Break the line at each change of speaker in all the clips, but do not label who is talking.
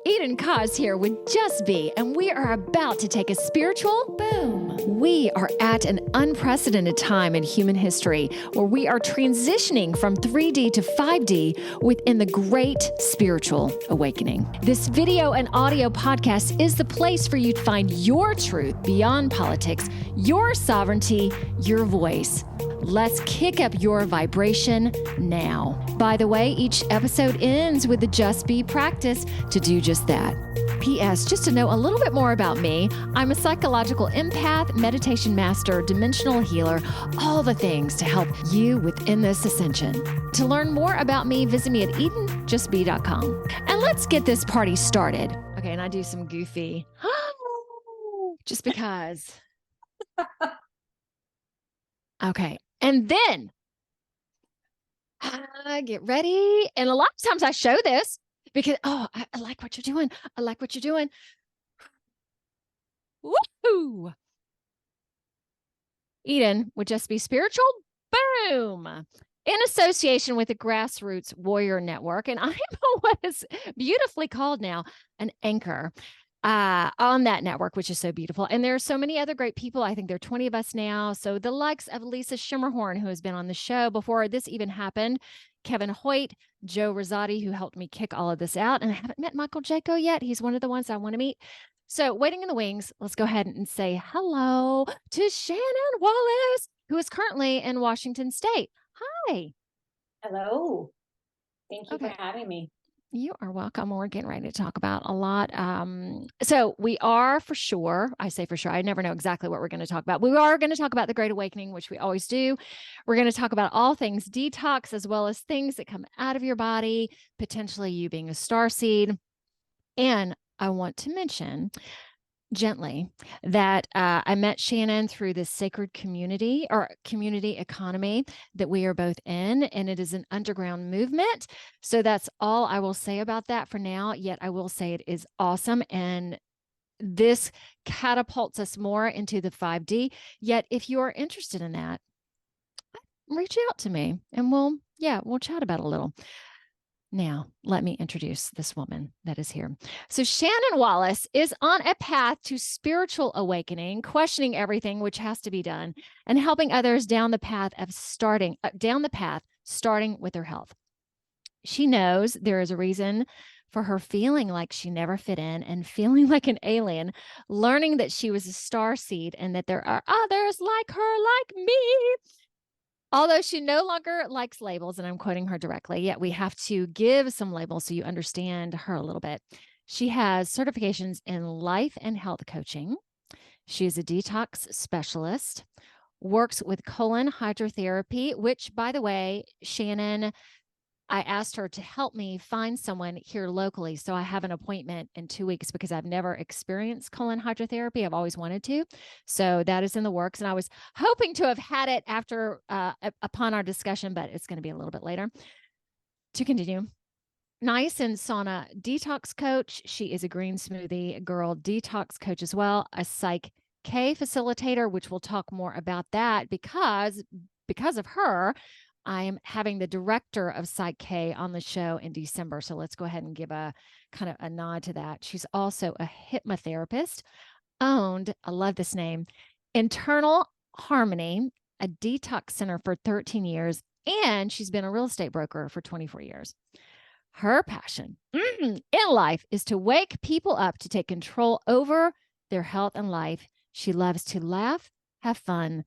Eden Kaz here with Just Be, and we are about to take a spiritual boom. We are at an unprecedented time in human history where we are transitioning from 3D to 5D within the great spiritual awakening. This video and audio podcast is the place for you to find your truth beyond politics, your sovereignty, your voice. Let's kick up your vibration now. By the way, each episode ends with the Just Be practice to do just that. P.S. Just to know a little bit more about me, I'm a psychological empath, meditation master, dimensional healer, all the things to help you within this ascension. To learn more about me, visit me at edenjustbe.com. And let's get this party started. Okay, and I do some goofy, just because. Okay. And then I get ready. And a lot of times I show this because, I like what you're doing. I like what you're doing. Woohoo! Eden would just be spiritual. Boom. In association with the Grassroots Warrior Network. And I am what is beautifully called now an anchor on that network, which is so beautiful. And there are so many other great people. I think there are 20 of us now. So the likes of Lisa Schimmerhorn, who has been on the show before this even happened, Kevin Hoyt, Joe Rosati, who helped me kick all of this out. And I haven't met Michael Jaco yet. He's one of the ones I want to meet. So waiting in the wings, let's go ahead and say hello to Shannon Wallace, who is currently in Washington State. Hi.
Hello. Thank you for having me.
You are welcome. We're getting ready to talk about a lot. So we are for sure, I say for sure, I never know exactly what we're going to talk about. We are going to talk about the Great Awakening, which we always do. We're going to talk about all things detox, as well as things that come out of your body, potentially you being a starseed. And I want to mention gently that I met Shannon through this sacred community or community economy that we are both in, and it is an underground movement. So that's all I will say about that for now, yet I will say it is awesome, and this catapults us more into the 5D. Yet if you are interested in that, reach out to me and we'll chat about it a little. Now, let me introduce this woman that is here. So Shannon Wallace is on a path to spiritual awakening, questioning everything which has to be done, and helping others down the path starting with their health. She knows there is a reason for her feeling like she never fit in and feeling like an alien, learning that she was a starseed and that there are others like her, like me. Although she no longer likes labels, and I'm quoting her directly, yet we have to give some labels so you understand her a little bit. She has certifications in life and health coaching. She is a detox specialist, works with colon hydrotherapy, which, by the way, Shannon, I asked her to help me find someone here locally. So I have an appointment in 2 weeks because I've never experienced colon hydrotherapy. I've always wanted to. So that is in the works. And I was hoping to have had it after, upon our discussion, but it's going to be a little bit later. To continue, niacin sauna detox coach. She is a green smoothie girl detox coach as well, a Psych-K facilitator, which we'll talk more about that because of her, I am having the director of Psych-K on the show in December. So let's go ahead and give a kind of a nod to that. She's also a hypnotherapist, owned, I love this name, Internal Harmony, a detox center for 13 years, and she's been a real estate broker for 24 years. Her passion in life is to wake people up to take control over their health and life. She loves to laugh, have fun,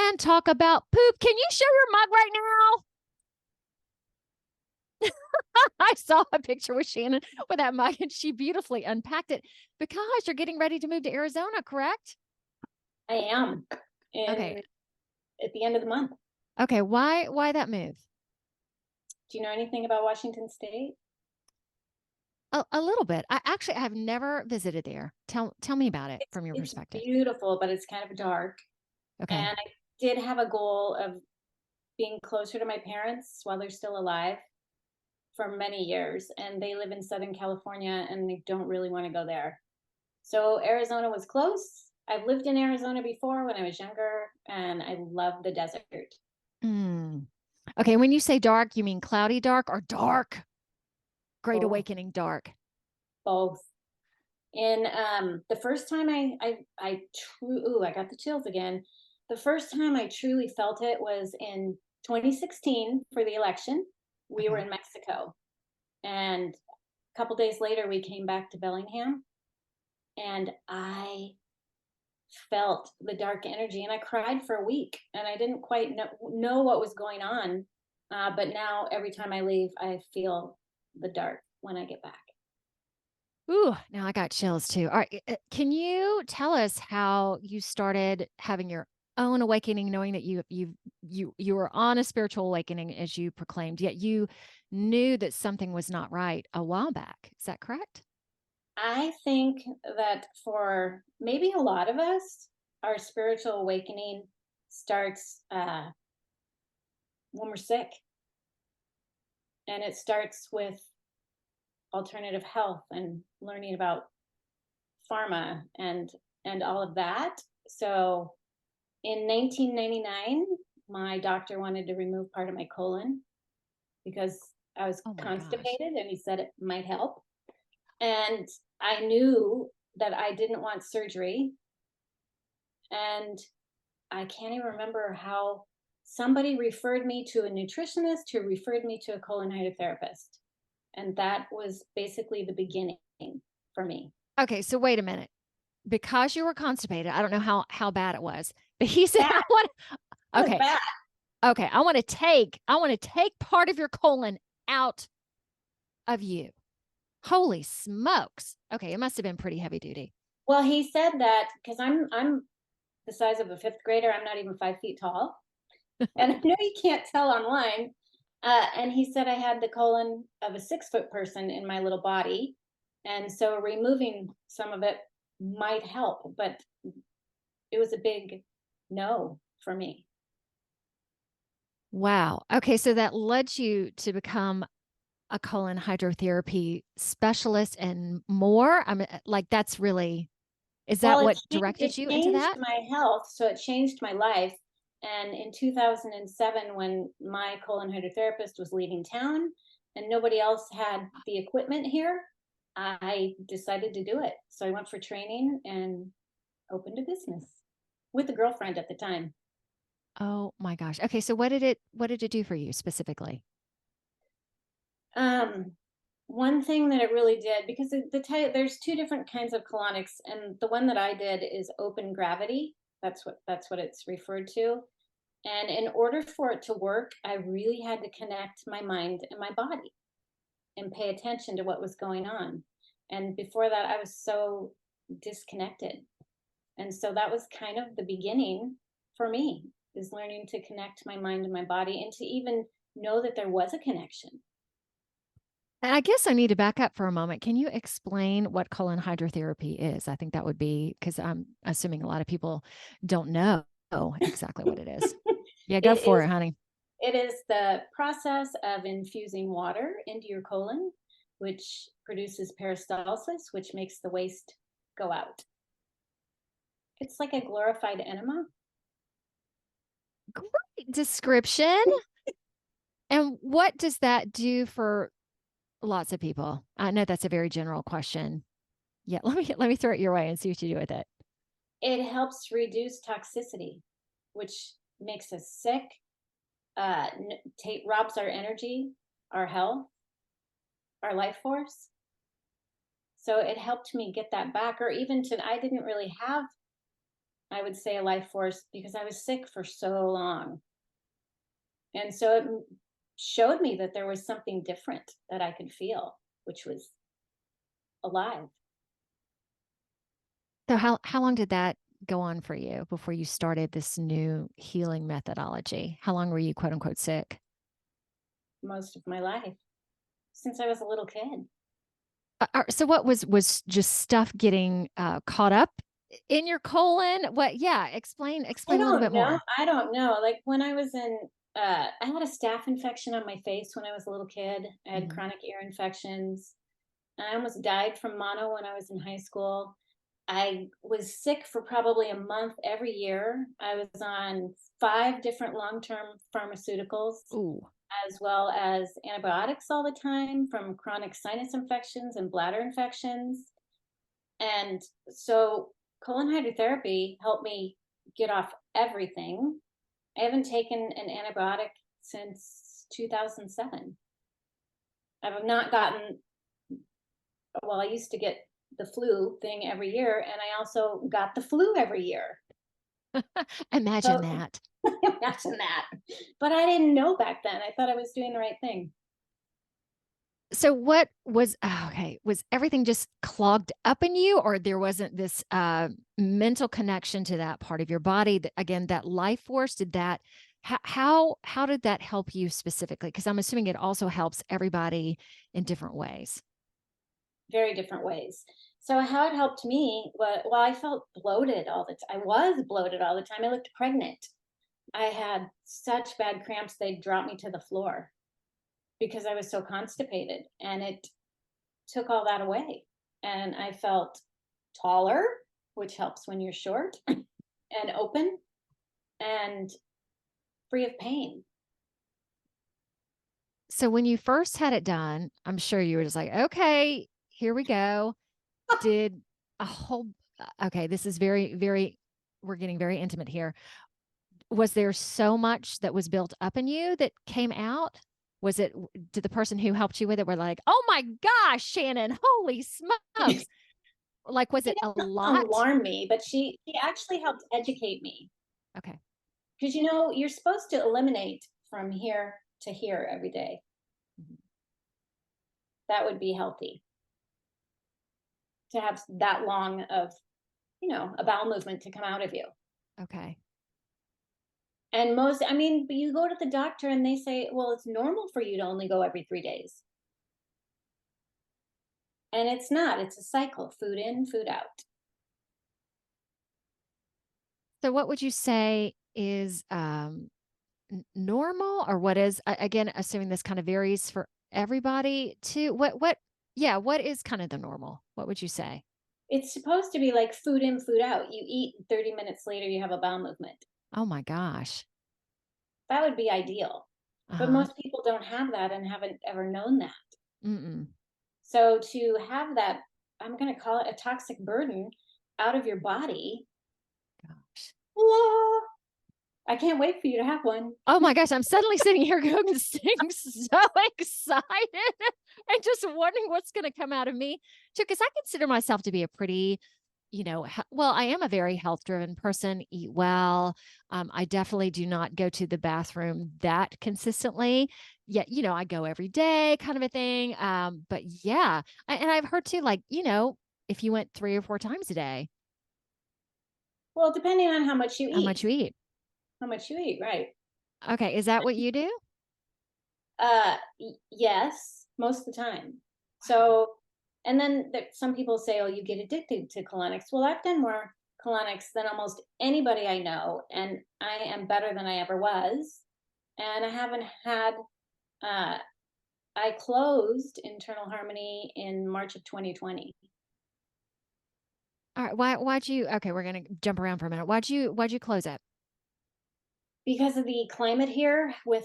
and talk about poop. Can you show your mug right now? I saw a picture with Shannon with that mug, and she beautifully unpacked it because you're getting ready to move to Arizona, correct?
I am.
Okay.
At the end of the month.
Okay. Why that move?
Do you know anything about Washington State?
A little bit. I have never visited there. Tell me about it from your perspective.
It's beautiful, but it's kind of dark.
Okay.
And I did have a goal of being closer to my parents while they're still alive for many years. And they live in Southern California and they don't really want to go there. So Arizona was close. I've lived in Arizona before when I was younger, and I love the desert.
Okay. When you say dark, you mean cloudy dark or dark? Great Awakening dark?
both. And the first time I got the chills again. The first time I truly felt it was in 2016 for the election. We were
Okay.
in Mexico, and a couple days later we came back to Bellingham, and I felt the dark energy, and I cried for a week, and I didn't quite know what was going on. But now every time I leave, I feel the dark when I get back.
Ooh, now I got chills too. All right. Can you tell us how you started having your own awakening, knowing that you were on a spiritual awakening as you proclaimed, yet you knew that something was not right a while back. Is that correct?
I think that for maybe a lot of us, our spiritual awakening starts when we're sick, and it starts with alternative health and learning about pharma and all of that. So in 1999, my doctor wanted to remove part of my colon because I was
Oh my gosh.
constipated, and he said it might help. And I knew that I didn't want surgery. And I can't even remember how somebody referred me to a nutritionist who referred me to a colon hydrotherapist. And that was basically the beginning for me.
Okay, so wait a minute. Because you were constipated, I don't know how bad it was, but he said,
Bad.
I want
It was
okay,
bad.
okay, I want to take part of your colon out of you. Holy smokes. Okay, it must have been pretty heavy duty.
Well, he said that because I'm the size of a fifth grader. I'm not even 5 feet tall. And I know you can't tell online. And he said I had the colon of a 6 foot person in my little body. And so removing some of it might help, but it was a big no for me.
Wow. Okay, so that led you to become a colon hydrotherapy specialist and more. I mean, like that's really, is
Well,
that what
it
directed you into
changed
that?
my health, so it changed my life. And in 2007, when my colon hydrotherapist was leaving town and nobody else had the equipment here, I decided to do it. So I went for training and opened a business with a girlfriend at the time.
Oh my gosh. Okay, so what did it do for you specifically?
Um, One thing that it really did, because there's two different kinds of colonics, and the one that I did is open gravity. That's what it's referred to. And in order for it to work, I really had to connect my mind and my body and pay attention to what was going on. And before that, I was so disconnected. And so that was kind of the beginning for me, is learning to connect my mind and my body and to even know that there was a connection.
And I guess I need to back up for a moment. Can you explain what colon hydrotherapy is? I think that would be because I'm assuming a lot of people don't know exactly what it is. Yeah, go
It
for
is
it, honey.
it is the process of infusing water into your colon, which produces peristalsis, which makes the waste go out. It's like a glorified enema.
Great description. And what does that do for lots of people? I know that's a very general question. Yeah, let me throw it your way and see what you do with it.
It helps reduce toxicity, which makes us sick, robs our energy, our health, our life force. So it helped me get that back, or even I didn't really have, I would say, a life force because I was sick for so long. And so it showed me that there was something different that I could feel, which was alive.
So how long did that go on for you before you started this new healing methodology? How long were you quote unquote sick?
Most of my life since I was a little kid.
So what was just stuff getting caught up in your colon? What? Yeah, explain a little bit more.
I don't know. Like when I was in, I had a staph infection on my face when I was a little kid. I had
Mhm.
chronic ear infections. I almost died from mono when I was in high school. I was sick for probably a month every year. I was on 5 different long term pharmaceuticals.
Ooh.
as well as antibiotics all the time from chronic sinus infections and bladder infections. And so colon hydrotherapy helped me get off everything. I haven't taken an antibiotic since 2007. I've not gotten, well, I used to get the flu thing every year, and I also got the flu every year.
Imagine
So
that.
imagine that. But I didn't know back then. I thought I was doing the right thing.
So what was okay, was everything just clogged up in you, or there wasn't this mental connection to that part of your body that, again, that life force? Did that how did that help you specifically? Because I'm assuming it also helps everybody in different ways.
Very different ways. So how it helped me was, well, I felt bloated all the time. I was bloated all the time. I looked pregnant. I had such bad cramps they dropped me to the floor because I was so constipated, and it took all that away. And I felt taller, which helps when you're short, and open and free of pain.
So when you first had it done, I'm sure you were just like, okay, here we go. Did a whole okay, this is very we're getting very intimate here. Was there so much that was built up in you that came out? Was it, did the person who helped you with it were like, oh my gosh, Shannon, holy smokes? Like, was
She
it a
didn't
lot?
alarm me, but she actually helped educate me
Okay.
because you're supposed to eliminate from here to here every day.
Mhm.
That would be healthy to have that long of, a bowel movement to come out of you.
Okay.
And most, I mean, but you go to the doctor and they say, well, it's normal for you to only go every 3 days. And it's not, it's a cycle, food in, food out.
So what would you say is normal, or what is, again, assuming this kind of varies for everybody too, yeah, what is kind of the normal? What would you say?
It's supposed to be like food in, food out. You eat, 30 minutes later, you have a bowel movement.
Oh my gosh.
That would be ideal. But
Uh-huh.
most people don't have that and haven't ever known that.
Mm-mm.
So to have that, I'm going to call it a toxic burden out of your body.
Gosh.
Ah, I can't wait for you to have one.
Oh my gosh, I'm suddenly sitting here going so excited and just wondering what's going to come out of me too. Because I consider myself to be a pretty, well, I am a very health driven person, eat well. I definitely do not go to the bathroom that consistently. Yet, I go every day kind of a thing. But yeah, and I've heard too, like, if you went 3 or 4 times a day,
Well, depending on
how much you eat.
how much you eat, right?
Okay. Is that what you do?
Yes, most of the time. So, and then some people say, oh, you get addicted to colonics. Well, I've done more colonics than almost anybody I know, and I am better than I ever was. And I haven't had, uh, I closed Internal Harmony in March of 2020
All right. Why'd you, okay, we're going to jump around for a minute. Why'd you close it?
because of the climate here with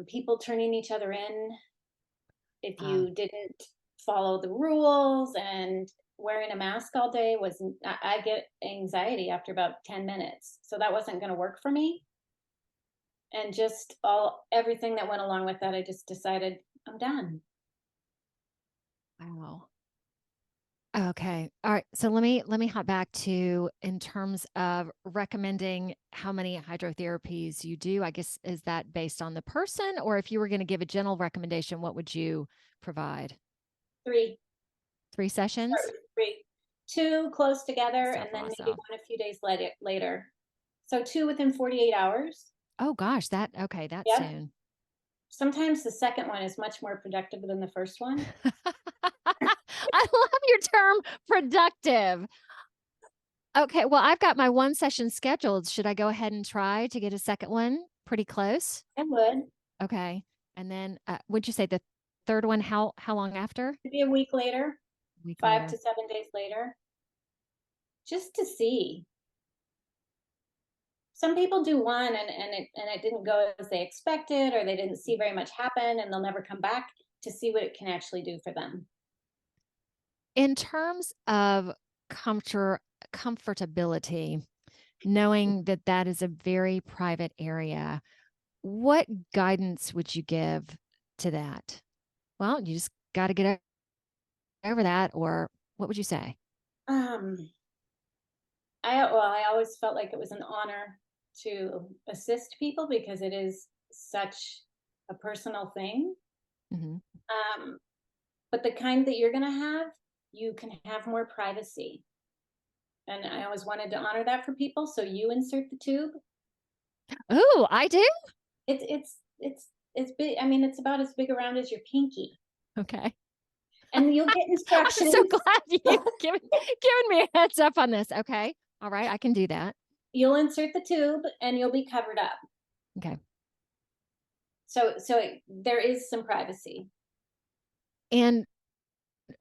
people turning each other in if
Uh,
you didn't follow the rules, and wearing a mask all day was, I get anxiety after about 10 minutes. So that wasn't going to work for me. And just everything that went along with that, I just decided I'm done.
wow. Okay. All right. So let me hop back to, in terms of recommending how many hydrotherapies you do. I guess, is that based on the person, or if you were going to give a general recommendation, what would you provide?
Three.
3 sessions?
Start with three. Two close together, and
Several,
then
I
maybe
saw.
one a few days later. So two within 48 hours.
Oh gosh, that okay, that's
Yep.
soon.
Sometimes the second one is much more productive than the first one.
I love your term productive. Okay, well, I've got my one session scheduled. Should I go ahead and try to get a second one pretty close?
I would.
Okay. And then would you say the third one, how long after?
Maybe a week later,
Week
5 to 7 days later, just to see. some people do one and it didn't go as they expected, or they didn't see very much happen, and they'll never come back to see what it can actually do for them.
In terms of comfortability, knowing that that is a very private area, what guidance would you give to that? Well, you just got to get over that, or what would you say?
Um, I always felt like it was an honor to assist people because it is such a personal thing.
Hmm.
Um, but the kind that you're going to have, you can have more privacy. And I always wanted to honor that for people. So you insert the tube.
Oh, I do.
It's big. I mean, it's about as big around as your pinky,
Okay.
and you'll get
I'm so
instructions.
glad you've given me a heads up on this. Okay. All right. I can do that.
You'll insert the tube, and you'll be covered up.
Okay.
There is some privacy.
And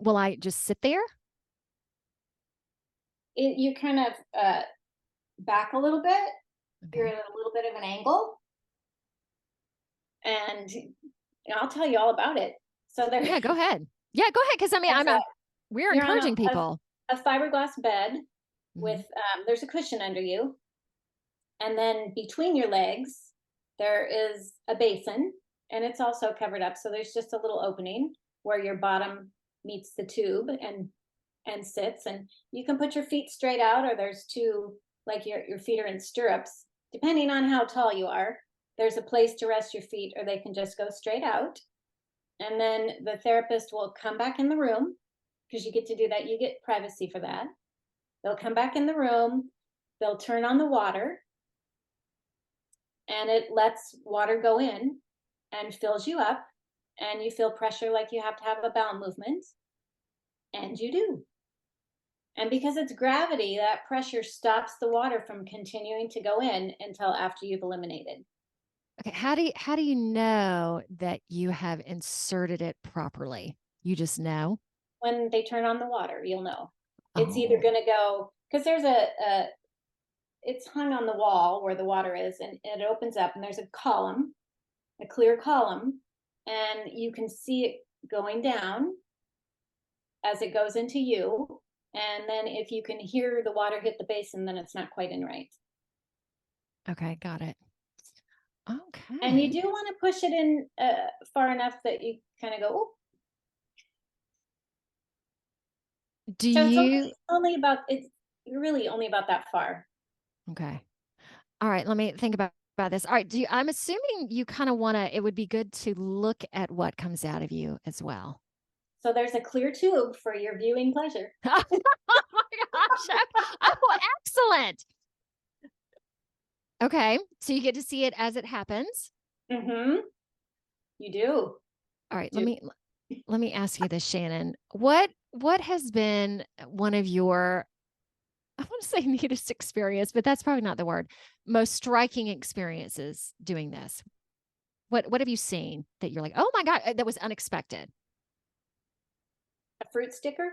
will I just sit there?
You kind of back a little bit. You're
Okay.
at a little bit of an angle, and I'll tell you all about it. So there,
Yeah, go ahead. Yeah, go ahead. Because I mean,
there's a
we're
you're on
encouraging people.
a fiberglass bed
Hmm.
with there's a cushion under you, and then between your legs there is a basin, and it's also covered up. So there's just a little opening where your bottom meets the tube and sits, and you can put your feet straight out, or there's two, like your feet are in stirrups depending on how tall you are. There's a place to rest your feet, or they can just go straight out. And then the therapist will come back in the room, because you get to do that. You get privacy for that. They'll come back in the room, they'll turn on the water, and it lets water go in and fills you up, and you feel pressure like you have to have a bowel movement, and you do. And because it's gravity, that pressure stops the water from continuing to go in until after you've eliminated.
Okay. How do you know that you have inserted it properly? You just know?
When they turn on the water, you'll know. It's either
Oh,
going to go, because there's it's hung on the wall where the water is, and it opens up, and there's a column, a clear column, and you can see it going down as it goes into you. And then if you can hear the water hit the basin, then it's not quite in right.
okay. Got it.
And you
Okay.
do want to push it in far enough that you kind of go, oh.
Do
So
you?
it's really only about that far.
Okay. All right. Let me think about this. All right. I'm assuming you kind of want to, it would be good to look at what comes out of you as well.
So there's a clear tube for your viewing pleasure.
Oh my gosh. Oh, excellent. Okay. So you get to see it as it happens.
Mm-hmm. You do.
All right. Let
Do.
me let me ask you this, Shannon. What has been one of your, I want to say neatest experience, but that's probably not the word, most striking experiences doing this? What have you seen that you're like, oh my God, that was unexpected?
A fruit sticker?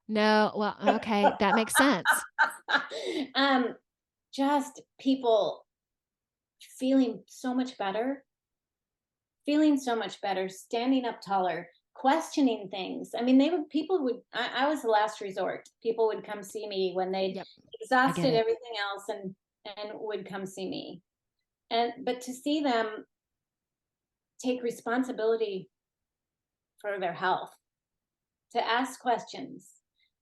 No, well, okay, that makes sense.
um, just people feeling so much better, standing up taller, questioning things. I mean, people would, I was the last resort. People would come see me when they'd
Yep, I get
exhausted
it.
everything else, and would come see me. But to see them take responsibility for their health, to ask questions,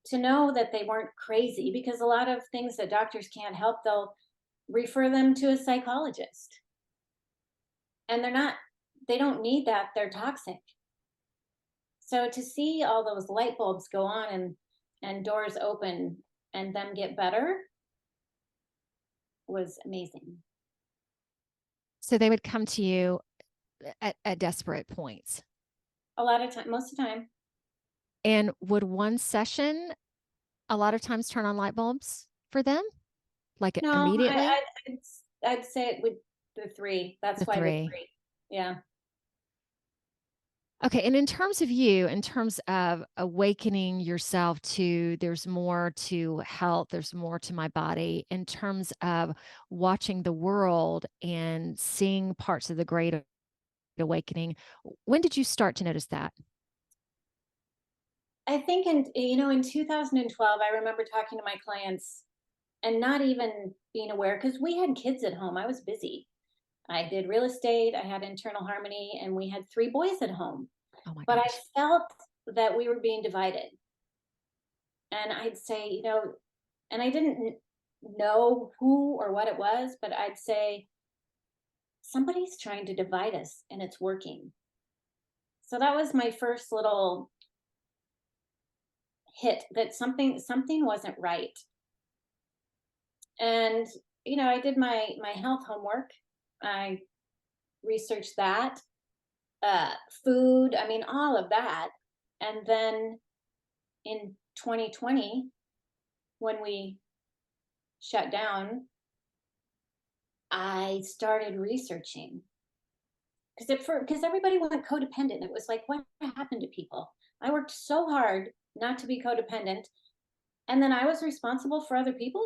to know that they weren't crazy, because a lot of things that doctors can't help, they'll refer them to a psychologist. And they don't need that. They're toxic. So to see all those light bulbs go on, and doors open and them get better was amazing.
So they would come to you at desperate points.
A lot of time, most of the time.
And would one session a lot of times turn on light bulbs for them? Like
No,
immediately?
I'd say it would the three. That's
The
why the
three.
three. Yeah.
Okay. And in terms of you, in terms of awakening yourself to there's more to health, there's more to my body, in terms of watching the world and seeing parts of the great awakening, when did you start to notice that?
I think in 2012, I remember talking to my clients and not even being aware because we had kids at home. I was busy. I did real estate, I had internal harmony, and we had 3 boys at home.
Oh my
But I
gosh.
felt that we were being divided. And I'd say, and I didn't know who or what it was, but I'd say somebody's trying to divide us and it's working. So that was my first little hit that something wasn't right. And I did my health homework. I researched that, uh, food, I mean, all of that. And then in 2020, when we shut down, I started researching because everybody went codependent. It was like, what happened to people? I worked so hard not to be codependent, and then I was responsible for other people.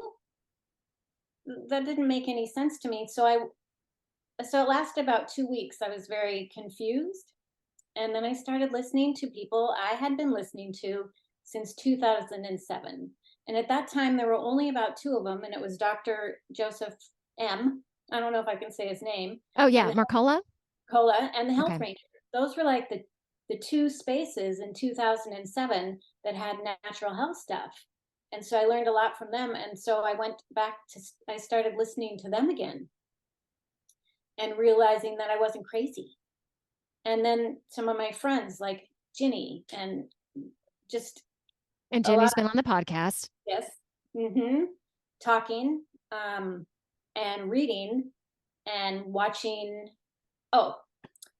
That didn't make any sense to me. So it lasted about 2 weeks. I was very confused, and then I started listening to people I had been listening to since 2007. And at that time, there were only about two of them, and it was Dr. Joseph M. I don't know if I can say his name,
Oh,
and
yeah. Marcola.
Cola and the Health
Okay.
Ranger. Those were like the two spaces in 2007 that had natural health stuff. And so I learned a lot from them. And so I started listening to them again and realizing that I wasn't crazy. And then some of my friends like Ginny and just
And
a lot
Jenny's
of
been on the podcast.
this, hmm talking, and reading and watching. Oh,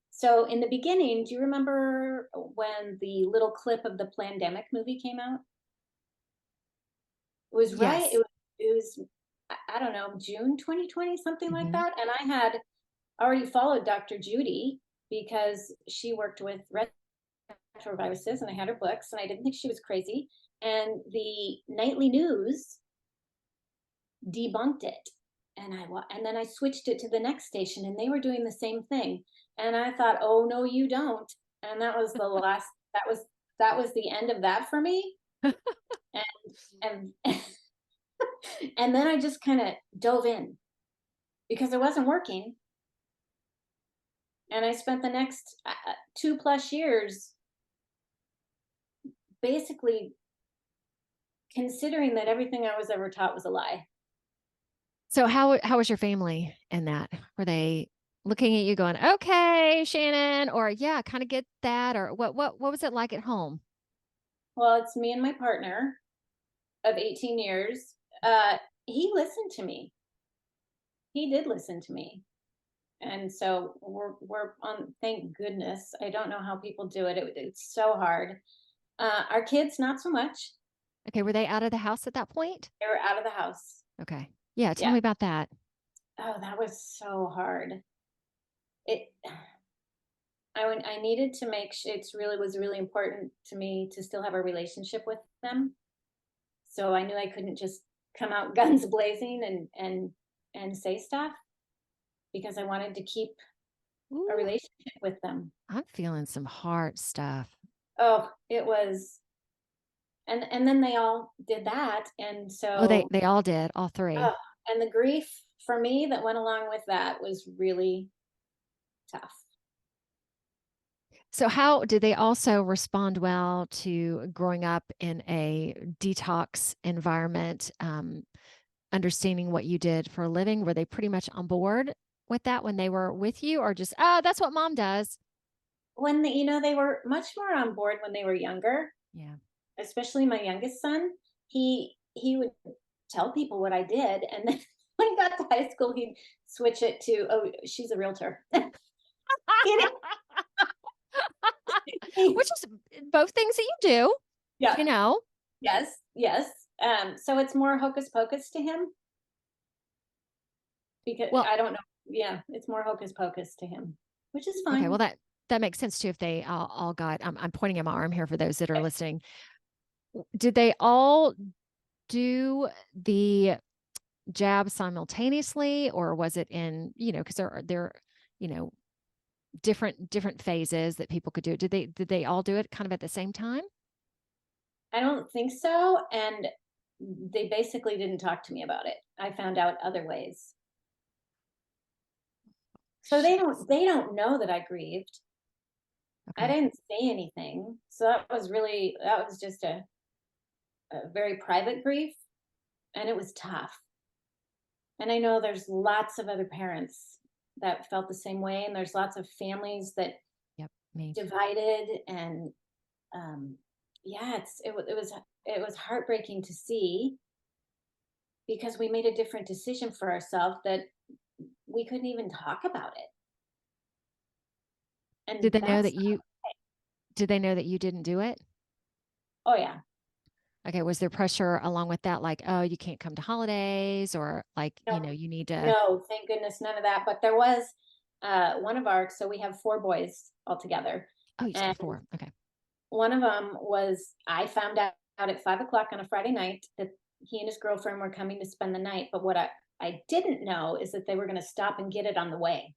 so in the beginning, do you remember when the little clip of the Plandemic movie came out? It was right. It
Yes.
was. It was. I don't know, June 2020, something like
Hmm.
that. And I had already followed Dr. Judy because she worked with retroviruses, and I had her books, and I didn't think she was crazy. And the nightly news debunked it, and then I switched it to the next station, and they were doing the same thing. And I thought, oh no, you don't. And that was the last. That was the end of that for me. And and then I just kind of dove in because it wasn't working, and I spent the next 2 plus years basically considering that everything I was ever taught was a lie.
So how was your family in that? Were they looking at you going, "Okay, Shannon," or "Yeah, kind of get that," or what was it like at home?
Well, it's me and my partner of 18 years. He listened to me. He did listen to me. And so we're on, thank goodness. I don't know how people do it. It's so hard. Our kids, not so much.
Okay, were they out of the house at that point?
They were out of the house.
Okay. Yeah, tell
Yeah.
me about that.
Oh, that was so hard. It. I needed to make. It's really was really important to me to still have a relationship with them. So I knew I couldn't just come out guns blazing and say stuff because I wanted to keep a
Ooh,
relationship with them.
I'm feeling some hard stuff.
Oh, it was. And then they all did that, and
Oh, they
so
they all did, all
oh,
three.
and the grief for me that went along with that was really tough.
So how did they also respond well to growing up in a detox environment, understanding what you did for a living? Were they pretty much on board with that when they were with you, or just, oh, that's what mom does?
When they were much more on board when they were younger,
Yeah.
especially my youngest son. He would tell people what I did, and then when he got to high school, he'd switch it to, "Oh, she's a realtor." He
Which
he
is both things that you do,
Yeah.
you know?
Yes, yes. So it's more hocus pocus to him because
Well,
I don't know. Yeah, it's more hocus pocus to him, which is
okay, well
fine.
that makes sense too. If they all got, I'm pointing at my arm here for those that are listening. Did they all do the jab simultaneously, or was it in, because there, you know, different phases that people could do it. Did they all do it kind of at the same time?
I don't think so, and they basically didn't talk to me about it. I found out other ways. So
Shucks.
they don't know that I grieved. I
Okay.
didn't say anything. So that was just a very private grief, and it was tough. And I know there's lots of other parents that felt the same way, and there's lots of families that
Yep. Me.
divided, and um yeah, it was heartbreaking to see, because we made a different decision for ourselves that we couldn't even talk about it.
Did
And
they know that
that's
you did they know that you didn't do it?
Oh yeah.
Okay, was there pressure along with that, like, "Oh, you can't come to holidays," or like,
No,
you need to.
no, thank goodness, none of that. But there was one of our so we have four boys altogether.
Oh, you
And
said 4. Okay.
one of them was I found out at 5 o'clock on a Friday night that he and his girlfriend were coming to spend the night. But what I didn't know is that they were going to stop and get it on the way.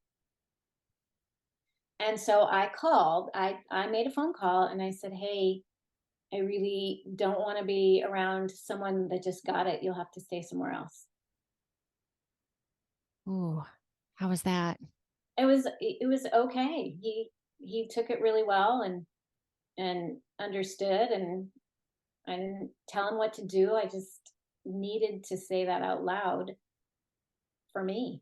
And so I made a phone call and I said, "Hey, I really don't want to be around someone that just got it. You'll have to stay somewhere else."
Ooh, how was that?
It was okay. He took it really well and understood, and I didn't tell him what to do. I just needed to say that out loud for me.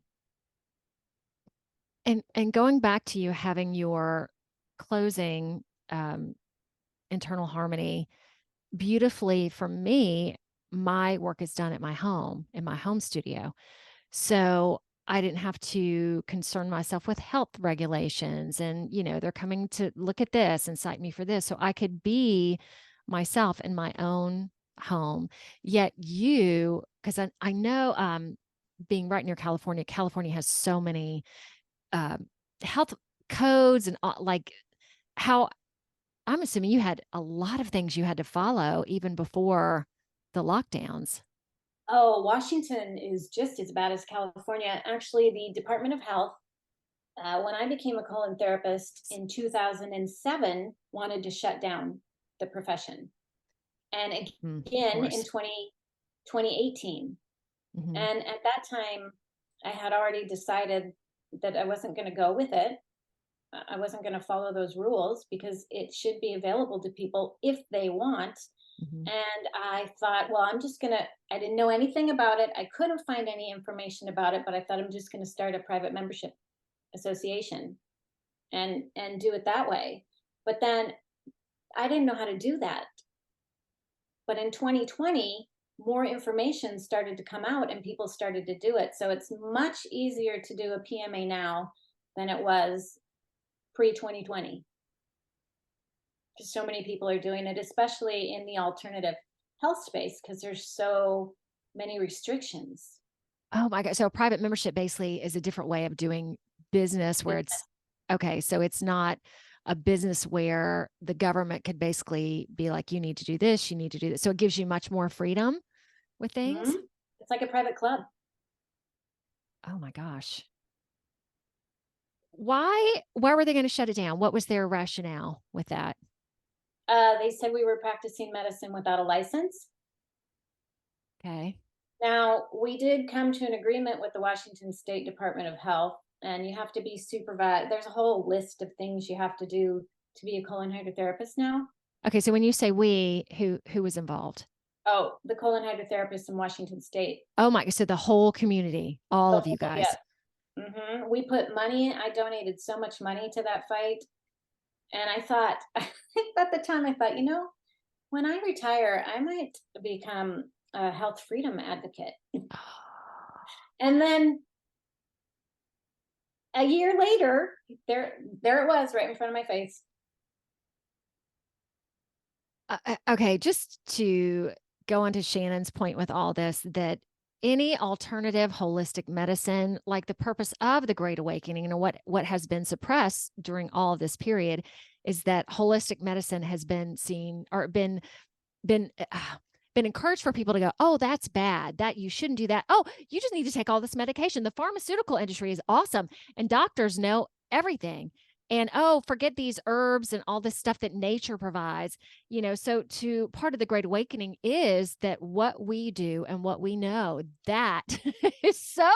And going back to you having your closing, um, internal harmony beautifully for me, my work is done at my home, in my home studio. So I didn't have to concern myself with health regulations and, they're coming to look at this and cite me for this. So I could be myself in my own home. Yet because I know, being right near California, California has so many, um, health codes and like how I'm assuming you had a lot of things you had to follow even before the lockdowns.
Oh, Washington is just as bad as California. Actually, the Department of Health, when I became a colon therapist in 2007, wanted to shut down the profession. And
Of
again in
course.
2018.
Hmm.
And at that time, I had already decided that I wasn't going to go with it. I wasn't going to follow those rules because it should be available to people if they want.
Hmm.
And I thought, well, I didn't know anything about it. I couldn't find any information about it, but I thought I'm just going to start a private membership association and do it that way. But then I didn't know how to do that. But in 2020, more information started to come out and people started to do it. So it's much easier to do a PMA now than it was pre 2020, because so many people are doing it, especially in the alternative health space, because there's so many restrictions.
Oh my God. So a private membership basically is a different way of doing business where it's okay. So it's not a business where the government could basically be like, you need to do this, you need to do this. So it gives you much more freedom with things.
Mhm. It's like a private club.
Oh my gosh. Why were they going to shut it down? What was their rationale with that?
They said we were practicing medicine without a license.
Okay.
Now, we did come to an agreement with the Washington State Department of Health, and you have to be supervised. There's a whole list of things you have to do to be a colon hydrotherapist now.
Okay. So when you say we, who was involved?
Oh, the colon hydrotherapists in Washington State.
Oh my, so the whole community, all
The
of you
whole, yeah.
guys.
We put money. I donated so much money to that fight. And I thought, I think at the time, I thought, when I retire, I might become a health freedom advocate. And then a year later, there it was right in front of my face.
Okay, just to go on to Shannon's point with all this, that any alternative holistic medicine, like the purpose of the Great Awakening and what has been suppressed during all of this period is that holistic medicine has been seen or been been encouraged for people to go, oh, that's bad. That you shouldn't do that. Oh, you just need to take all this medication. The pharmaceutical industry is awesome, and doctors know everything. And oh, forget these herbs and all this stuff that nature provides. So to part of the Great Awakening is that what we do and what we know that is so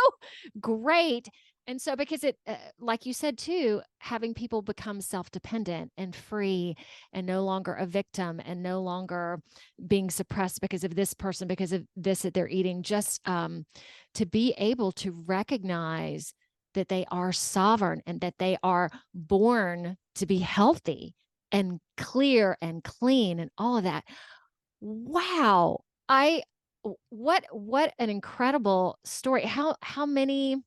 great. And so, because like you said too, having people become self dependent and free and no longer a victim and no longer being suppressed because of this person, because of this that they're eating, just to be able to recognize that they are sovereign and that they are born to be healthy and clear and clean and all of that. Wow. What an incredible story. How many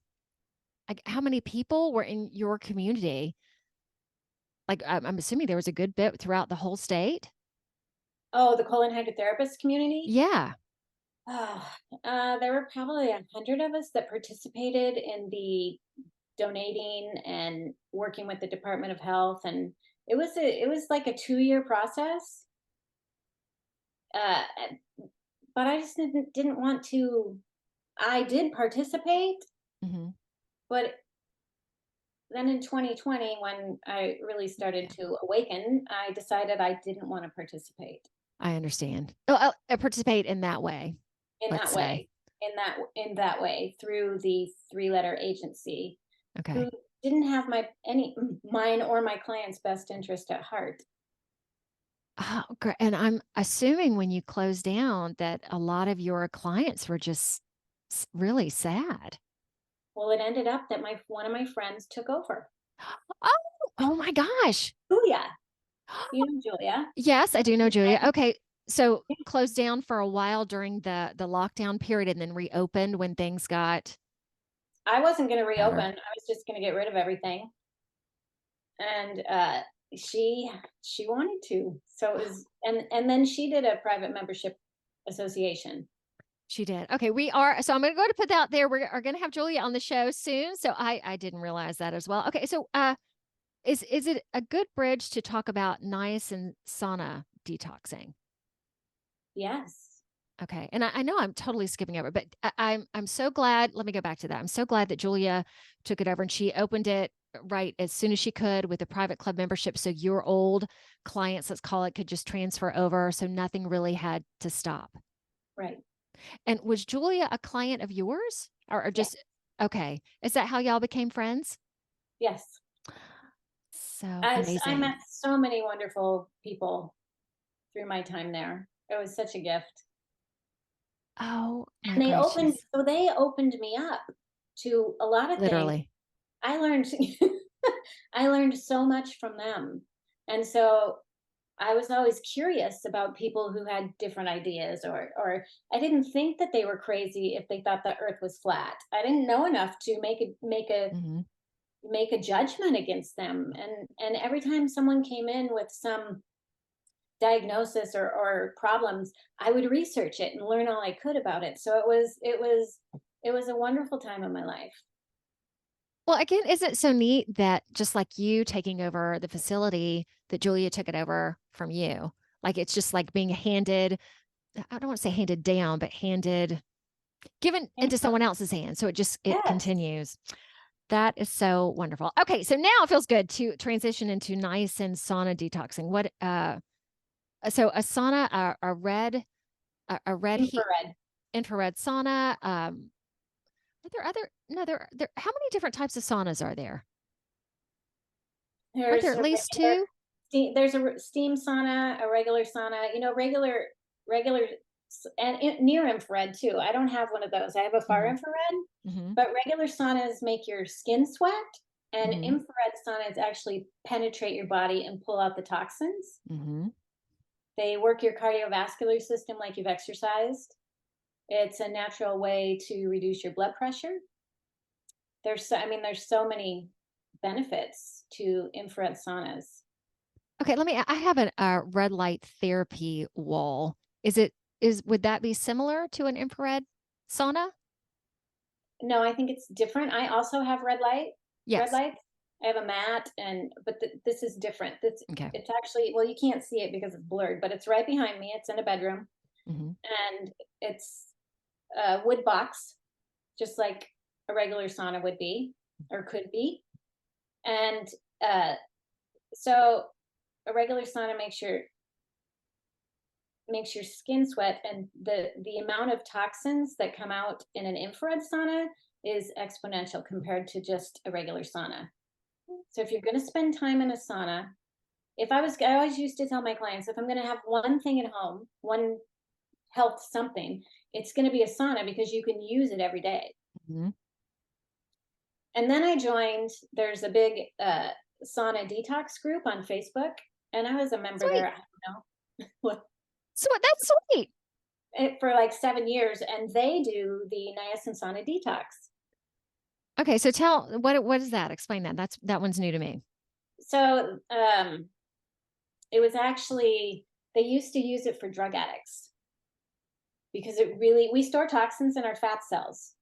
people were in your community? Like, I'm assuming there was a good bit throughout the whole state.
Oh, the colon hydrotherapist community?
Yeah.
Ah, there were probably 100 of us that participated in the donating and working with the Department of Health, and it was like a 2-year process. Uh, but I just didn't want to. I did participate,
Hmm.
but then in 2020, when I really started
Yeah,
to awaken, I decided I didn't want to participate
I understand. Oh, I participate in that way,
in
let's
that
say.
way, in that way through the 3-letter agency who
Okay.
didn't have mine or my client's best interest at heart.
Oh, great. And I'm assuming when you closed down that a lot of your clients were just really sad.
Well, it ended up that my one of my friends took over.
Oh, oh my gosh.
Julia, you know Julia.
Yes, I do know Julia.
And
Okay. So closed down for a while during the lockdown period and then reopened when things got
I wasn't going to reopen.
better.
I was just going to get rid of everything. And she wanted to. So it was, and then she did a private membership association.
She did. Okay, we are. So I'm going to go to put that out there. We are going to have Julia on the show soon. So I didn't realize that as well. Okay, so is it a good bridge to talk about niacin sauna detoxing?
Yes.
Okay, and I know I'm totally skipping over, but I'm so glad. Let me go back to that. I'm so glad that Julia took it over and she opened it right as soon as she could with a private club membership, so your old clients, let's call it, could just transfer over, so nothing really had to stop.
Right.
And was Julia a client of yours, or
Yeah.
just okay? Is that how y'all became friends?
Yes.
So
I met
amazing.
so many wonderful people through my time there. It was such a gift.
Oh my
And
gracious.
they opened me up to a lot of things.
Literally.
I learned I learned so much from them. And so I was always curious about people who had different ideas, or I didn't think that they were crazy if they thought the earth was flat. I didn't know enough to
Hmm.
make a judgment against them. And every time someone came in with some diagnosis or problems, I would research it and learn all I could about it. So it was a wonderful time in my life.
Well, again, isn't it so neat that just like you taking over the facility, that Julia took it over from you? Like it's just like being handed, I don't want to say handed down, but given
And
into someone else's hands. So it
yes,
continues. That is so wonderful. Okay, so now it feels good to transition into niacin sauna detoxing. So a sauna, a red heat
infrared.
infrared sauna. Are there other? No, there. How many different types of saunas are there? Aren't there
There's
at
a
least
regular
two?
there's a steam sauna, a regular sauna, regular and near infrared too. I don't have one of those. I have a far
Hmm.
infrared,
Hmm.
but regular saunas make your skin sweat, and
Hmm.
infrared saunas actually penetrate your body and pull out the toxins.
Hmm.
They work your cardiovascular system like you've exercised. It's a natural way to reduce your blood pressure. There's so many benefits to infrared saunas.
Okay, I have a red light therapy wall. Would that be similar to an infrared sauna?
No, I think it's different. I also have red
Yes.
lights. I have a mat, but this is different.
Okay.
It's actually, well, you can't see it because it's blurred, but it's right behind me. It's in a bedroom,
Hmm.
and it's a wood box, just like a regular sauna would be or could be. And uh, so a regular sauna makes your skin sweat, and the amount of toxins that come out in an infrared sauna is exponential compared to just a regular sauna. So if you're going to spend time in a sauna, I always used to tell my clients, if I'm going to have one thing at home, one health something, it's going to be a sauna because you can use it every day.
Hmm.
And then I joined, there's a big sauna detox group on Facebook, and I was a member
Sweet.
there, I don't know,
So that's sweet.
for like 7 years, and they do the niacin sauna detox.
Okay, so tell what is that? Explain that. That one's new to me.
So it was actually, they used to use it for drug addicts because we store toxins in our fat cells,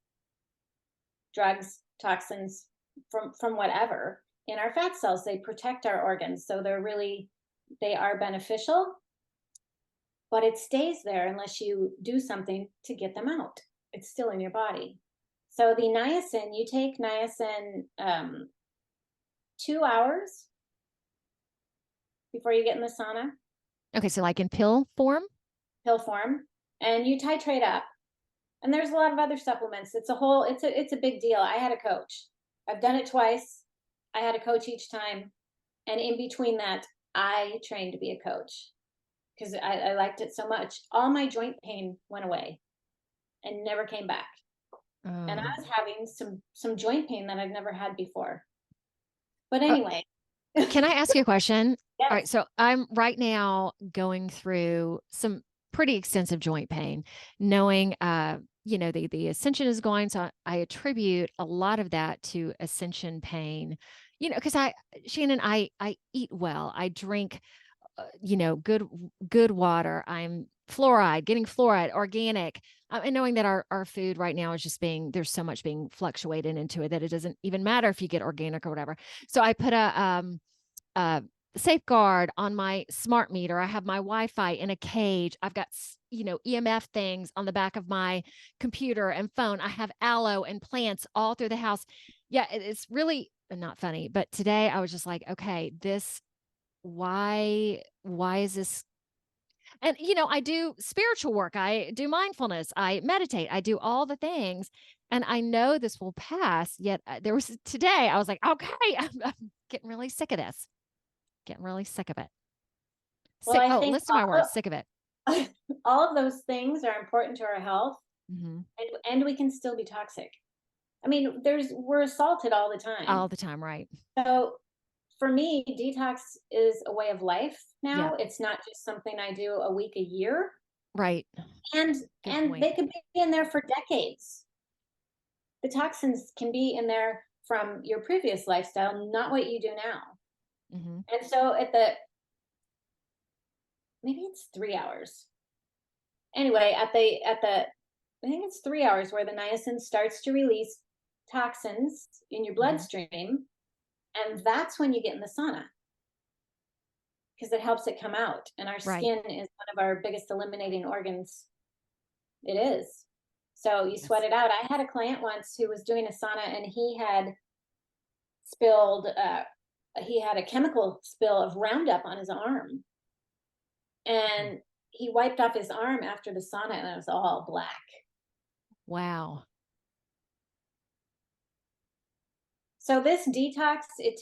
drugs, toxins from whatever in our fat cells. They protect our organs, so they are beneficial, but it stays there unless you do something to get them out. It's still in your body. So the niacin, you take niacin 2 hours before you get in the sauna,
Okay, so like in pill form?
pill form, and you titrate up. And there's a lot of other supplements. It's a big deal. I had a coach. I've done it twice. I had a coach each time. And in between that, I trained to be a coach because I liked it so much. All my joint pain went away and never came back. And I
Oh.
was having some joint pain that I've never had before. But
Uh,
anyway,
can I ask you a question? All right,
yes.
so I'm right now going through some pretty extensive joint pain, knowing the ascension is going. So I attribute a lot of that to ascension pain. Because Shannon, I eat well. I drink good water. I'm getting fluoride, organic, and knowing that our food right now is just there's so much being fluctuated into it that it doesn't even matter if you get organic or whatever. So I put a safeguard on my smart meter. I have my Wi-Fi in a cage. I've got EMF things on the back of my computer and phone. I have aloe and plants all through the house. Yeah, it's really not funny, but today I was just like, okay, this why is this? And I do spiritual work, I do mindfulness, I meditate, I do all the things, and I know this will pass. Yet there was today I was like, okay, I'm getting really sick of this, getting really sick of it.
Well,
Sick.
I
Oh,
think
listen to my words, sick of it.
all of those things are important to our health,
Hmm.
and we can still be toxic. I mean, we're assaulted all the time.
All the time, right?
So for me, detox is a way of life
Yeah,
now. It's not just something I do a week, a year.
right.
And
Good
they
point.
could be in there for decades. The toxins can be in there from your previous lifestyle, not what you do now.
Hmm.
And so maybe it's 3 hours. Anyway, I think it's 3 hours where the niacin starts to release toxins in your
Hmm.
bloodstream. And that's when you get in the sauna because it helps it come out. And our
Right.
skin is one of our biggest eliminating organs. It is. So you sweat
Yes.
it out. I had a client once who was doing a sauna, and spilled, he had a chemical spill of Roundup on his arm.
Mm.
And he wiped off his arm after the sauna, and it was all black.
Wow.
So this detox, it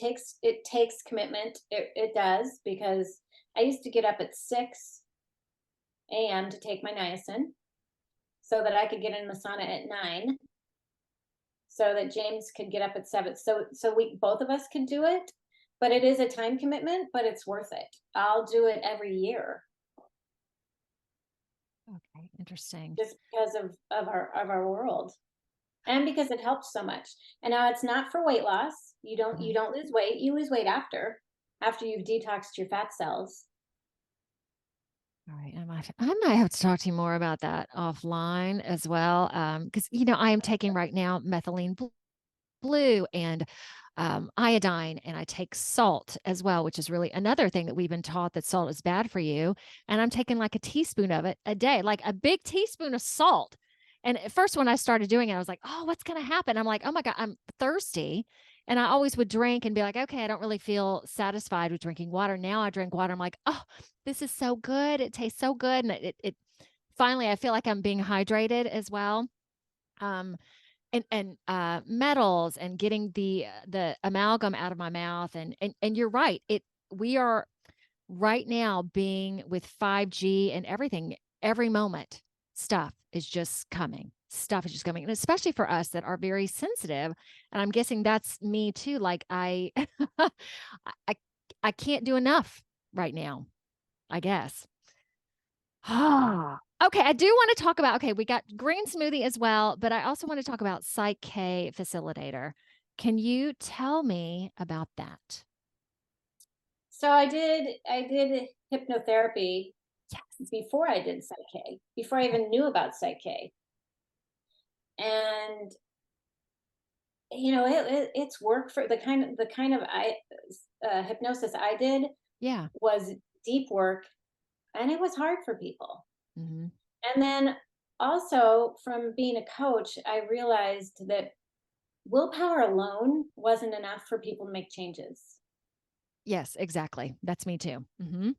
takes commitment. It does, because I used to get up at 6 a.m. to take my niacin so that I could get in the sauna at 9, so that James could get up at 7. So we both of us could do it, but it is a time commitment, but it's worth it. I'll do it every year
Okay, interesting.
just because of our world, and because it helps so much. And now it's not for weight loss. You
Mhm.
don't lose weight. You lose weight after you've detoxed your fat cells.
All right. I might have to talk to you more about that offline as well. Because I am taking right now methylene blue and iodine, and I take salt as well, which is really another thing that we've been taught that salt is bad for you. And I'm taking like a teaspoon of it a day, like a big teaspoon of salt. And at first, when I started doing it, I was like, oh, what's going to happen? I'm like, oh my God, I'm thirsty. And I always would drink and be like, okay, I don't really feel satisfied with drinking water. Now I drink water. I'm like, oh, this is so good. It tastes so good. And it finally, I feel like I'm being hydrated as well. Um, and metals and getting the amalgam out of my mouth and you're right, we are right now being with 5G and everything, every moment stuff is just coming, and especially for us that are very sensitive, and I'm guessing that's me too, like I I I can't do enough right now, I guess. Ah, okay. I do want to talk about, okay, we got green smoothie as well, but I also want to talk about Psych-K facilitator. Can you tell me about that?
So I did hypnotherapy
Yes.
before I did Psych-K, before I
Okay.
even knew about Psych-K. And it's work for the kind of hypnosis I did
Yeah.
was deep work, and it was hard for people.
Hmm.
And then also from being a coach, I realized that willpower alone wasn't enough for people to make changes.
Yes, exactly. That's me too. Hmm.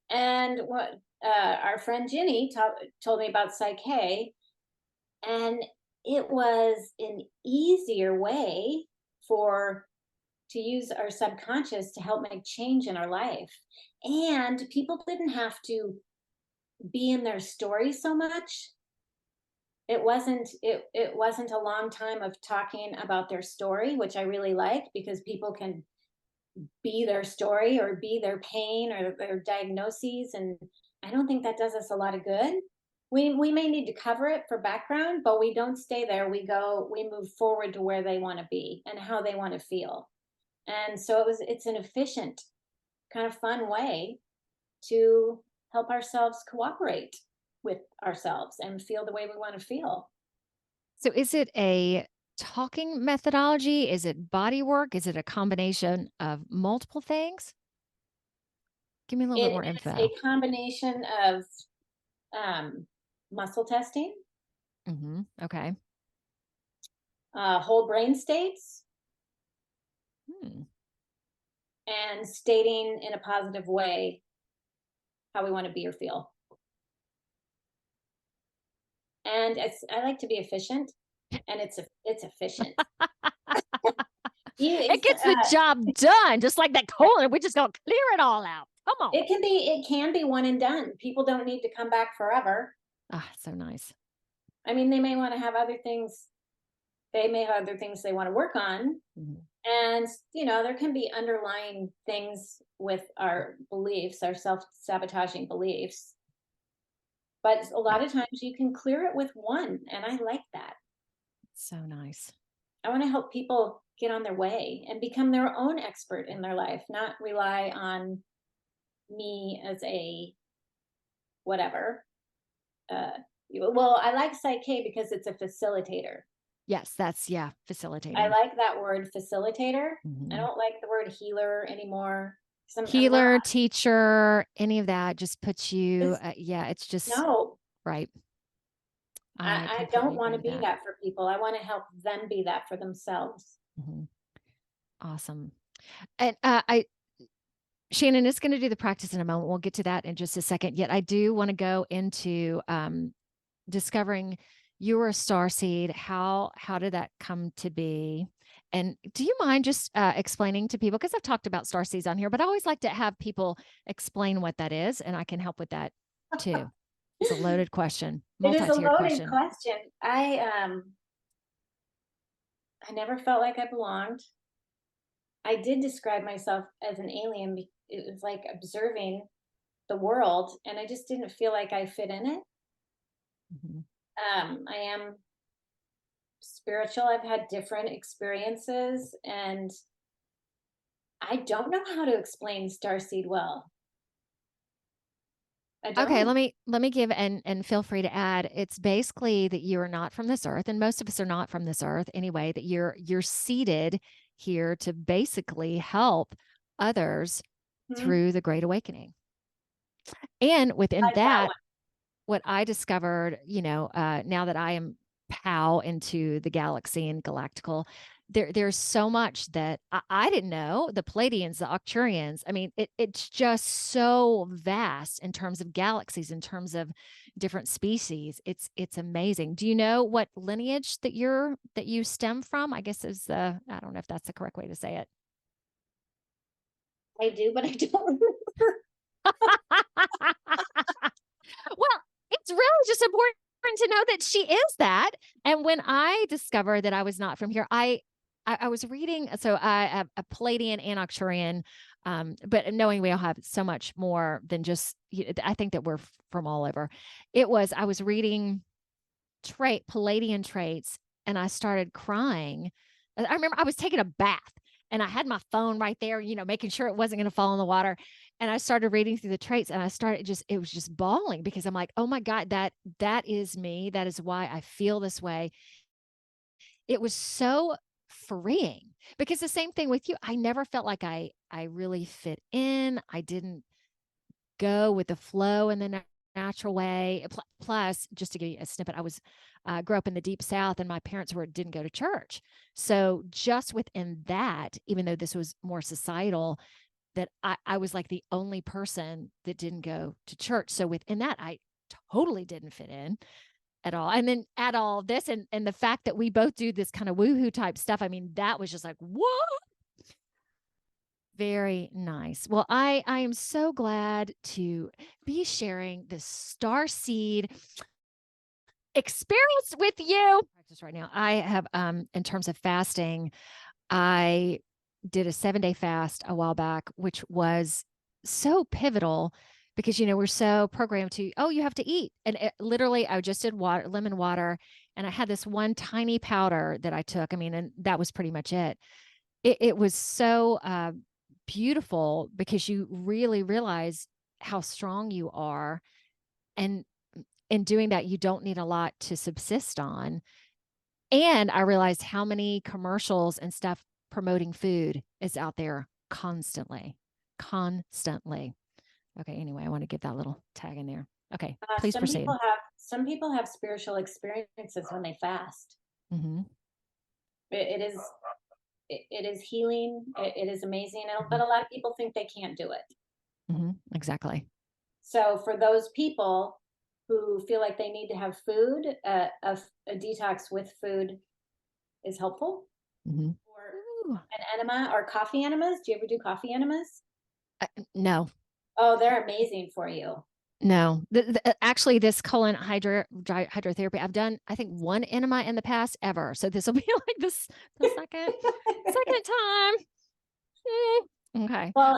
And what our friend Ginny told me about Psych-K, and it was an easier way for to use our subconscious to help make change in our life. And people didn't have to be in their story so much. It wasn't a long time of talking about their story, which I really like because people can be their story or be their pain or their diagnoses, and I don't think that does us a lot of good. We may need to cover it for background, but we don't stay there. We move forward to where they want to be and how they want to feel. And so it's an efficient, kind of fun way to help ourselves cooperate with ourselves and feel the way we want to feel.
So is it a talking methodology? Is it body work? Is it a combination of multiple things? Give me a little bit more
It's
info.
a combination of um, muscle testing,
Okay.
whole brain states,
Hmm.
and stating in a positive way how we want to be or feel. And I like to be efficient, and it's efficient. You,
It
it's,
gets the job done, just like that colon. We just gonna clear it all out. Come on.
it can be one and done. People don't need to come back forever.
Ah, so nice.
I mean, they may want to have other things. They may have other things they want to work on,
Mhm.
and there can be underlying things with our beliefs, our self-sabotaging beliefs. But a lot
Right.
of times you can clear it with one, and I like that.
So nice.
I want to help people get on their way and become their own expert in their life, not rely on me as a whatever. Uh, well, I like Psych-K because it's a facilitator.
Yes, that's yeah,
I
facilitating.
like that word facilitator. I
Mhm.
don't like the word healer anymore. 'Cause I'm not.
Healer, teacher, any of that just puts you,
It's,
yeah, it's just
no,
right. I
I don't
completely
want
agree
to
with
be
that.
that for people. I want to help them be that for themselves.
Mhm. Awesome. And Shannon is going to do the practice in a moment. We'll get to that in just a second. Yet I do want to go into discovering you were a star seed. How did that come to be? And do you mind just explaining to people? Because I've talked about star seeds on here, but I always like to have people explain what that is, and I can help with that too. It's a loaded question,
It is a
multi-tiered
loaded
question.
question. I never felt like I belonged. I did describe myself as an alien. It was like observing the world, and I just didn't feel like I fit in it.
Mhm.
I am spiritual. I've had different experiences, and I don't know how to explain starseed well. I
Okay,
don't.
let me give and feel free to add. It's basically that you are not from this earth, and most of us are not from this earth anyway, that you're seated here to basically help others
Hmm?
through the great awakening. And within
Like that
that,
one.
what I discovered, now that I am POW into the galaxy and galactical, there's so much that I didn't know. The Pleiadians, the Arcturians. I mean, it's just so vast in terms of galaxies, in terms of different species. It's amazing. Do you know what lineage that you stem from? I guess is the I don't know if that's the correct way to say it.
I do, but I don't remember.
Well, it's really just important to know that she is that. And when I discovered that I was not from here, I was reading. So I have a Palladian and Arcturian, but knowing we all have so much more than just. I think that we're from all over. I was reading Palladian traits, and I started crying. I remember I was taking a bath and I had my phone right there, making sure it wasn't going to fall in the water. And I started reading through the traits, and it was just bawling because I'm like, oh my God, that is me. That is why I feel this way. It was so freeing because the same thing with you. I never felt like I really fit in. I didn't go with the flow in the natural way. Plus, just to give you a snippet, I was grew up in the deep South, and my parents didn't go to church. So just within that, even though this was more societal, that I was like the only person that didn't go to church. So within that, I totally didn't fit in at all. And then add all this and the fact that we both do this kind of woohoo type stuff. I mean, that was just like, what? Very nice. Well, I am so glad to be sharing this Starseed experience with you. Practice right now. I have in terms of fasting, I did a 7-day fast a while back, which was so pivotal because we're so programmed to, oh, you have to eat. And literally I just did lemon water, and I had this one tiny powder that I took. I mean, and that was pretty much it. It was so beautiful because you really realize how strong you are. And in doing that, you don't need a lot to subsist on. And I realized how many commercials and stuff promoting food is out there constantly. Constantly. Okay. Anyway, I want to give that little tag in there. Okay. Please proceed.
Some people have spiritual experiences when they fast.
Hmm.
It is it is healing. It is amazing,
Hmm.
but a lot of people think they can't do it.
Hmm. Exactly.
So for those people who feel like they need to have food, a detox with food is helpful.
Hmm.
Or an enema or coffee enemas. Do you ever do coffee enemas?
No,
Oh, they're amazing for you.
no. Actually, this hydrotherapy, I've done, I think, one enema in the past ever. So this will be like the second time. Okay.
Well,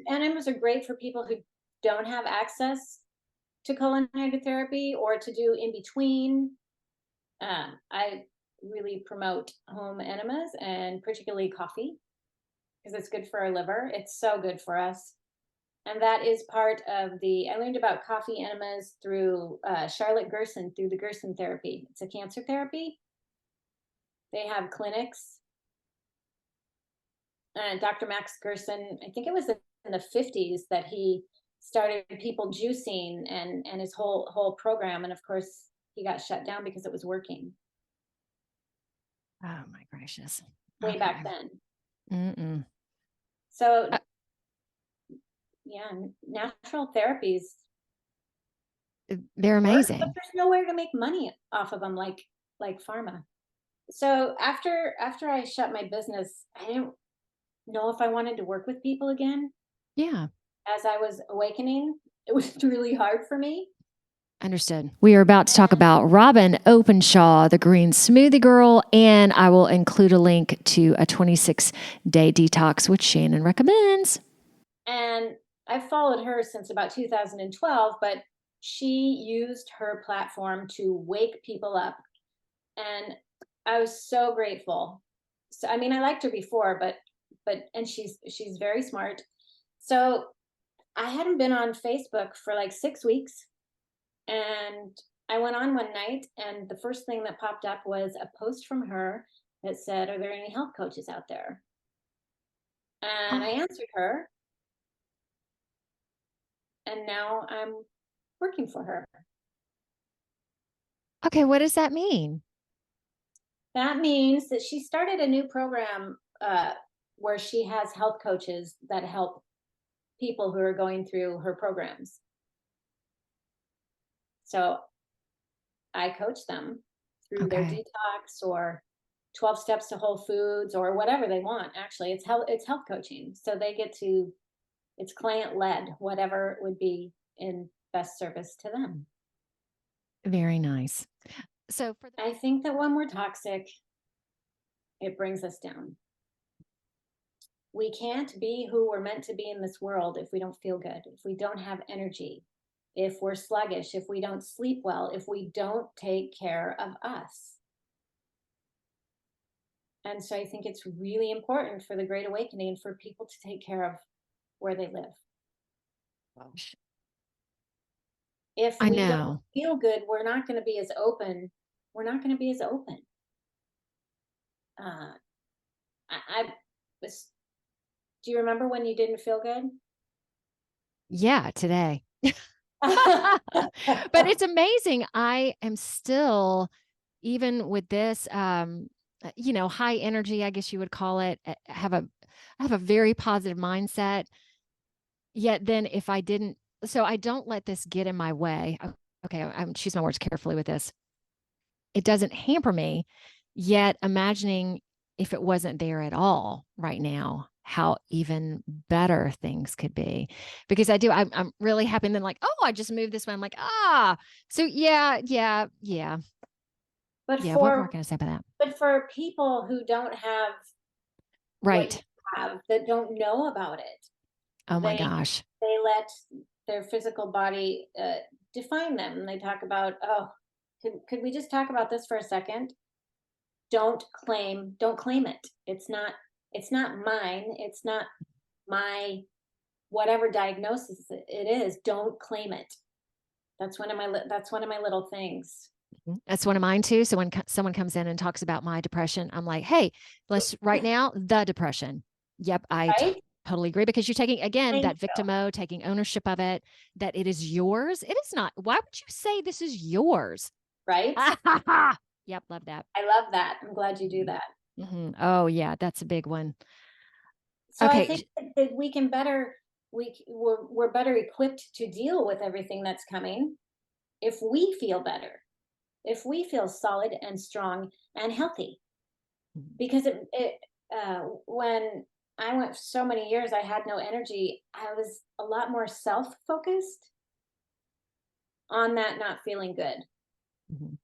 enemas are great for people who don't have access to colon hydrotherapy or to do in between. I really promote home enemas and particularly coffee because it's good for our liver. It's so good for us. And that is part of I learned about coffee enemas through Charlotte Gerson, through the Gerson therapy. It's a cancer therapy. They have clinics. Dr. Max Gerson, I think it was in the 50s that he started people juicing and his whole program. And of course, he got shut down because it was working
Oh my gracious.
way back
Okay.
then.
Mm-mm.
So
Uh,
yeah, natural therapies
they're
work, but
amazing.
there's nowhere to make money off of them like pharma. So after I shut my business, I didn't know if I wanted to work with people again.
Yeah.
As I was awakening, it was really hard for me.
Understood. We are about to talk about Robin Openshaw, the Green Smoothie Girl, and I will include a link to a 26-day detox, which Shannon recommends.
And I've followed her since about 2012, but she used her platform to wake people up. And I was so grateful. So I mean, I liked her before, but and she's very smart. So I hadn't been on Facebook for like 6 weeks, and I went on one night, and the first thing that popped up was a post from her that said, "Are there any health coaches out there?" And I
Oh,
answered her, and now I'm working for her.
okay. What does that mean?
That means that she started a new program where she has health coaches that help people who are going through her programs. So I coach them through their
Okay.
detox or 12 steps to whole foods or whatever they want. Actually, it's health coaching. So they get to it's client led, whatever would be in best service to them.
Very nice. So for the
I think that when we're toxic, it brings us down. We can't be who we're meant to be in this world if we don't feel good, if we don't have energy, if we're sluggish, if we don't sleep well, if we don't take care of us. And so I think it's really important for the Great Awakening for people to take care of where they live.
gosh,
If
I
we don't
know.
feel good, we're not going to be as open. We're not going to be as open. Uh, I was, do you remember when you didn't feel good?
Yeah, today. But it's amazing. I am still, even with this, high energy, I guess you would call it, I have a very positive mindset. Yet then if I didn't, so I don't let this get in my way. Okay, I'm choose my words carefully with this. It doesn't hamper me. Yet imagining if it wasn't there at all right now, how even better things could be. Because I'm really happy. And then like, oh, I just moved this way. I'm like, so
but
yeah. What more
for
can I say about that?
but for people who don't have what you
Right.
have, that don't know about it,
Oh my
they
gosh.
they let their physical body define them. And they talk about, oh, could we just talk about this for a second? Don't claim it. It's not mine. It's not my whatever diagnosis it is. Don't claim it. That's one of my little things.
That's one of mine too. So when someone comes in and talks about my depression, I'm like, hey, let's right now, the depression. Yep,
Right?
totally agree because you're taking, again,
Thank
that victim mode, taking ownership of it, that it is yours. It is not. Why would you say this is yours?
right?
Yep, love that.
I love that. I'm glad you do
Mhm.
that.
Oh, yeah, that's a big one.
So I think
Okay.
that we can better we're better equipped to deal with everything that's coming if we feel better, if we feel solid and strong and healthy. Because when I went for so many years, I had no energy. I was a lot more self-focused on that not feeling good.
Mhm.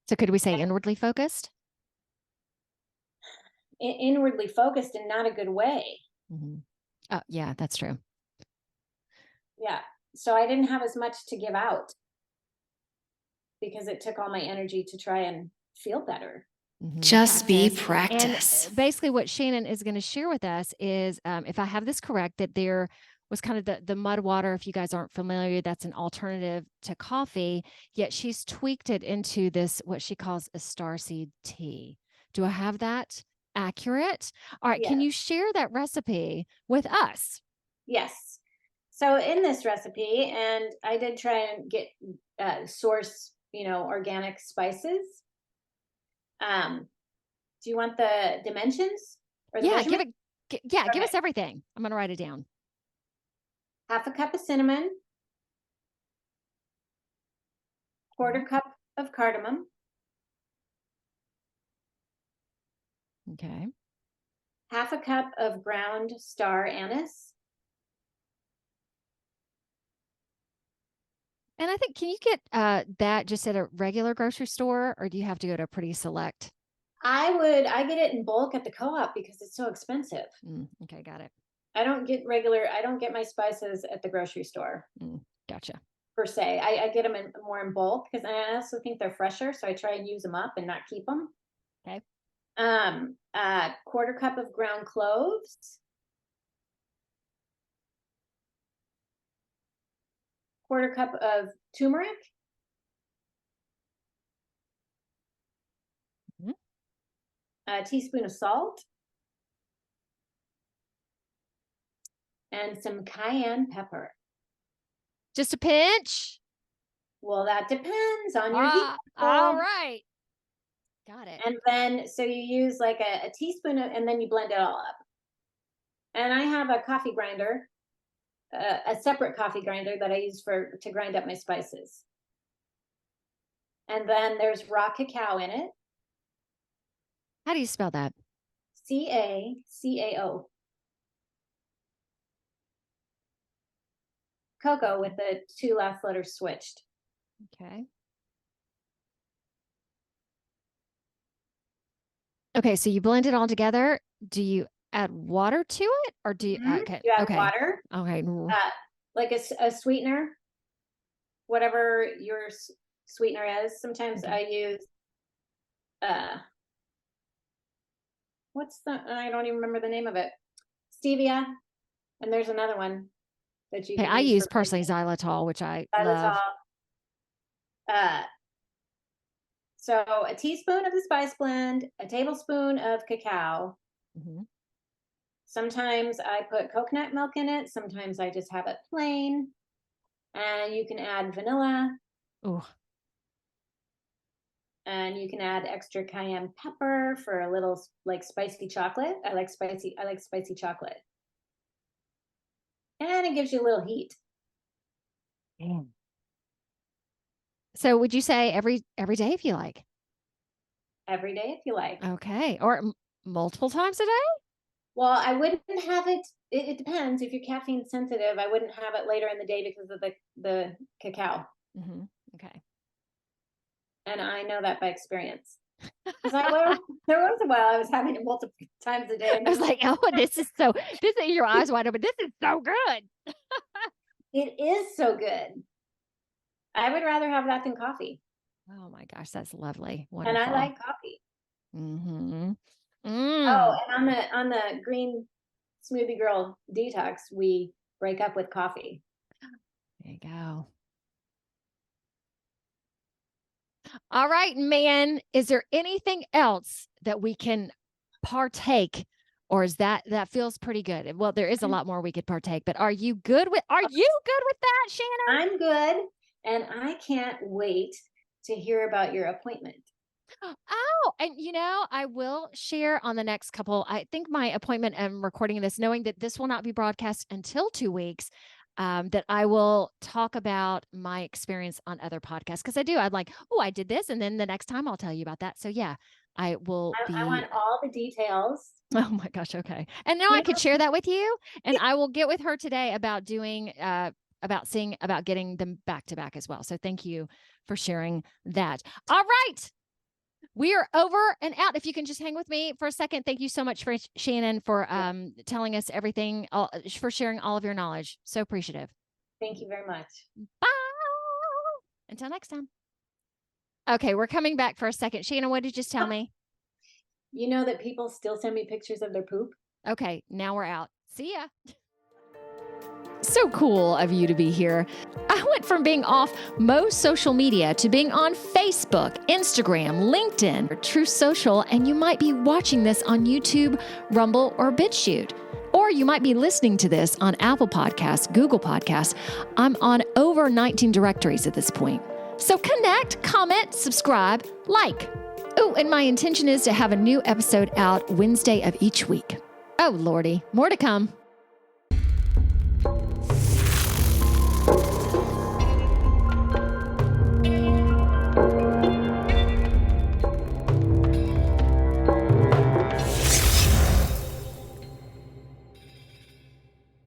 So could we say inwardly focused?
Inwardly focused in not a good way.
Mhm. Oh, yeah, that's true.
Yeah. So I didn't have as much to give out because it took all my energy to try and feel better.
Just be
Practice. And
practice.
basically, what Shannon is going to share with us is, if I have this correct, that there was kind of the mud water. If you guys aren't familiar, that's an alternative to coffee. Yet she's tweaked it into this what she calls a starseed tea. Do I have that accurate? All right. Can
Yes.
you share that recipe with us?
Yes. So in this recipe, and I did try and get source, organic spices. Um, do you want the dimensions or the
Yeah,
measurement?
Yeah, give
Okay.
us everything. I'm going to write it down.
Half a cup of cinnamon,
Okay.
quarter cup of cardamom,
Okay.
half a cup of ground star anise.
And I think, can you get that just at a regular grocery store, or do you have to go to a pretty select?
I get it in bulk at the co-op because it's so expensive.
Okay, got it.
I don't get my spices at the grocery store
Gotcha.
per se. I get them more in bulk because I also think they're fresher. So I try and use them up and not keep them.
Okay.
Quarter cup of ground cloves, quarter cup of turmeric, a teaspoon of salt, and some cayenne pepper.
Just a pinch?
Well, that depends on your heat
All
level.
right. Got it.
And then, so you use like a teaspoon and then you blend it all up. And I have a coffee grinder, a separate coffee grinder that I use to grind up my spices. And then there's raw cacao in it.
How do you spell that?
CACAO. Cocoa with the 2 last letters switched.
Okay. Okay, so you blend it all together. Do you add water to it, or do you? Okay,
You add
okay,
water,
okay.
like a sweetener, whatever your sweetener is. Sometimes
Okay.
I use I don't even remember the name of it. Stevia, and there's another one that you
Okay,
can
I use
for
personally
baking.
xylitol, which I love.
Xylitol. So a teaspoon of the spice blend, a tablespoon of cacao.
Mhm.
Sometimes I put coconut milk in it. Sometimes I just have it plain. And you can add vanilla.
Ooh.
And you can add extra cayenne pepper for a little like spicy chocolate. I like spicy chocolate. And it gives you a little heat.
Damn. So would you say every day if you like?
Every day if you like.
Okay, or multiple times a day?
Well, I wouldn't have it. It depends. If you're caffeine sensitive, I wouldn't have it later in the day because of the cacao.
Mm-hmm. Okay.
And I know that by experience. Because there was a while I was having it multiple times a day.
I was like, oh, this is your eyes wide open. This is so good.
It is so good. I would rather have that than coffee.
Oh my gosh, that's lovely. Wonderful.
And I like coffee.
Mm-hmm.
Oh, and on the Green Smoothie Girl Detox, we break up with coffee.
There you go. All right, man. Is there anything else that we can partake, or is that feels pretty good? Well, there is a lot more we could partake, but are you good with that, Shannon?
I'm good, and I can't wait to hear about your appointment.
Oh, and I will share on the next couple. I think my appointment and recording this, knowing that this will not be broadcast until 2 weeks, that I will talk about my experience on other podcasts. Because I'd like, oh, I did this. And then the next time I'll tell you about that. So yeah, I will
I want all the details.
Oh my gosh. Okay. And now I could share that with you, and I will get with her today about doing, about getting them back to back as well. So thank you for sharing that. All right. We are over and out. If you can just hang with me for a second. Thank you so much for Shannon for telling us everything, for sharing all of your knowledge. So appreciative.
Thank you very much.
Bye. Until next time. Okay, we're coming back for a second. Shannon, what did you just tell me?
You know that people still send me pictures of their poop?
Okay, now we're out. See ya. So cool of you to be here. I went from being off most social media to being on Facebook, Instagram, LinkedIn, or True Social, and you might be watching this on YouTube, Rumble, or BitChute. Or you might be listening to this on Apple Podcasts, Google Podcasts. I'm on over 19 directories at this point. So connect, comment, subscribe, like. Oh, and my intention is to have a new episode out Wednesday of each week. Oh, Lordy, more to come.